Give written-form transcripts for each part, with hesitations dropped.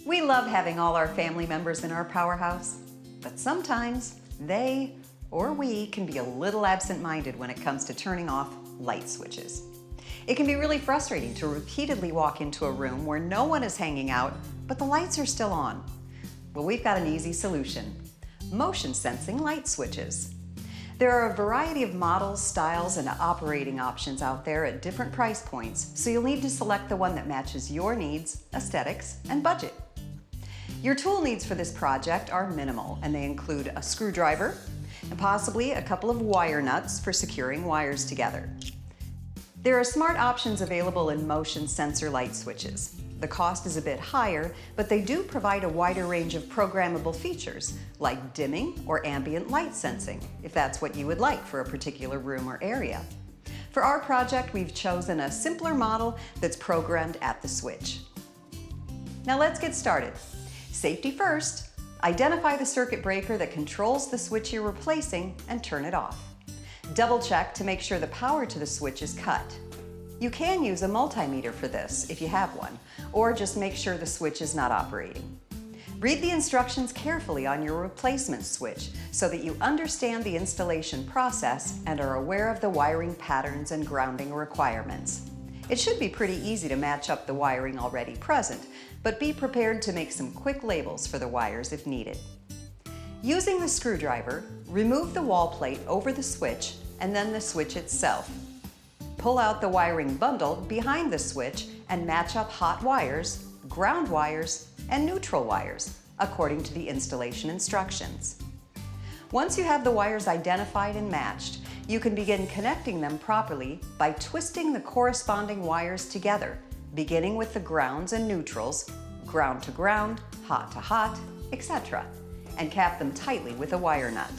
We love having all our family members in our PowerHouse, but sometimes they or we can be a little absent-minded when it comes to turning off light switches. It can be really frustrating to repeatedly walk into a room where no one is hanging out, but the lights are still on. Well, we've got an easy solution: motion sensing light switches. There are a variety of models, styles, and operating options out there at different price points, so you'll need to select the one that matches your needs, aesthetics, and budget. Your tool needs for this project are minimal, and they include a screwdriver and possibly a couple of wire nuts for securing wires together. There are smart options available in motion sensor light switches. The cost is a bit higher, but they do provide a wider range of programmable features, like dimming or ambient light sensing, if that's what you would like for a particular room or area. For our project, we've chosen a simpler model that's programmed at the switch. Now let's get started. Safety first. Identify the circuit breaker that controls the switch you're replacing and turn it off. Double check to make sure the power to the switch is cut. You can use a multimeter for this if you have one, or just make sure the switch is not operating. Read the instructions carefully on your replacement switch so that you understand the installation process and are aware of the wiring patterns and grounding requirements. It should be pretty easy to match up the wiring already present, but be prepared to make some quick labels for the wires if needed. Using the screwdriver, remove the wall plate over the switch and then the switch itself. Pull out the wiring bundle behind the switch and match up hot wires, ground wires, and neutral wires according to the installation instructions. Once you have the wires identified and matched, you can begin connecting them properly by twisting the corresponding wires together, beginning with the grounds and neutrals, ground to ground, hot to hot, etc., and cap them tightly with a wire nut.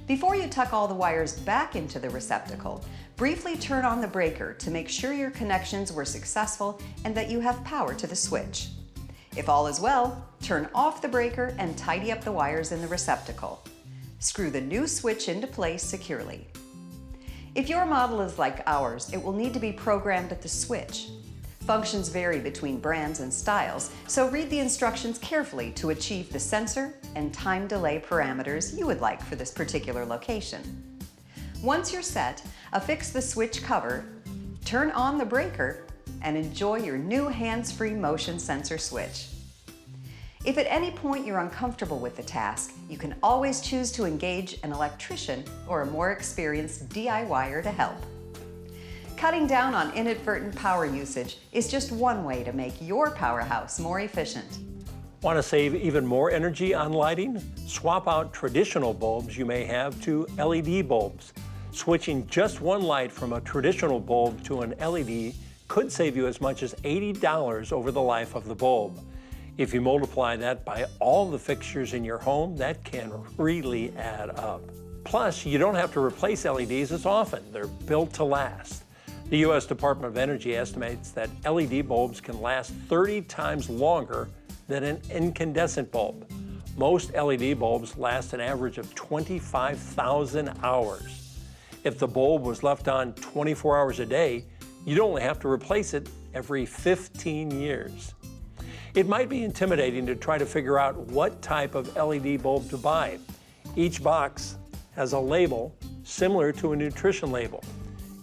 Before you tuck all the wires back into the receptacle, briefly turn on the breaker to make sure your connections were successful and that you have power to the switch. If all is well, turn off the breaker and tidy up the wires in the receptacle. Screw the new switch into place securely. If your model is like ours, it will need to be programmed at the switch. Functions vary between brands and styles, so read the instructions carefully to achieve the sensor and time delay parameters you would like for this particular location. Once you're set, affix the switch cover, turn on the breaker, and enjoy your new hands-free motion sensor switch. If at any point you're uncomfortable with the task, you can always choose to engage an electrician or a more experienced DIYer to help. Cutting down on inadvertent power usage is just one way to make your PowerHouse more efficient. Want to save even more energy on lighting? Swap out traditional bulbs you may have to LED bulbs. Switching just one light from a traditional bulb to an LED could save you as much as $80 over the life of the bulb. If you multiply that by all the fixtures in your home, that can really add up. Plus, you don't have to replace LEDs as often. They're built to last. The U.S. Department of Energy estimates that LED bulbs can last 30 times longer than an incandescent bulb. Most LED bulbs last an average of 25,000 hours. If the bulb was left on 24 hours a day, you'd only have to replace it every 15 years. It might be intimidating to try to figure out what type of LED bulb to buy. Each box has a label similar to a nutrition label.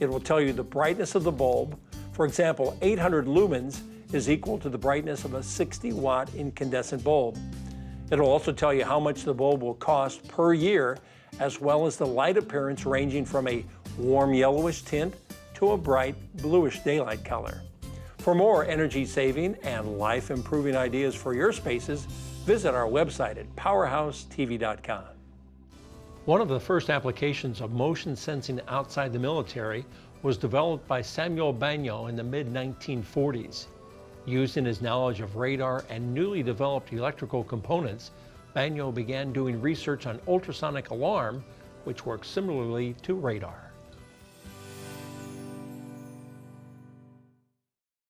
It will tell you the brightness of the bulb. For example, 800 lumens is equal to the brightness of a 60-watt incandescent bulb. It'll also tell you how much the bulb will cost per year, as well as the light appearance ranging from a warm yellowish tint to a bright bluish daylight color. For more energy-saving and life-improving ideas for your spaces, visit our website at powerhousetv.com. One of the first applications of motion sensing outside the military was developed by Samuel Bagneau in the mid-1940s. Using his knowledge of radar and newly developed electrical components, Bagneau began doing research on ultrasonic alarm, which works similarly to radar.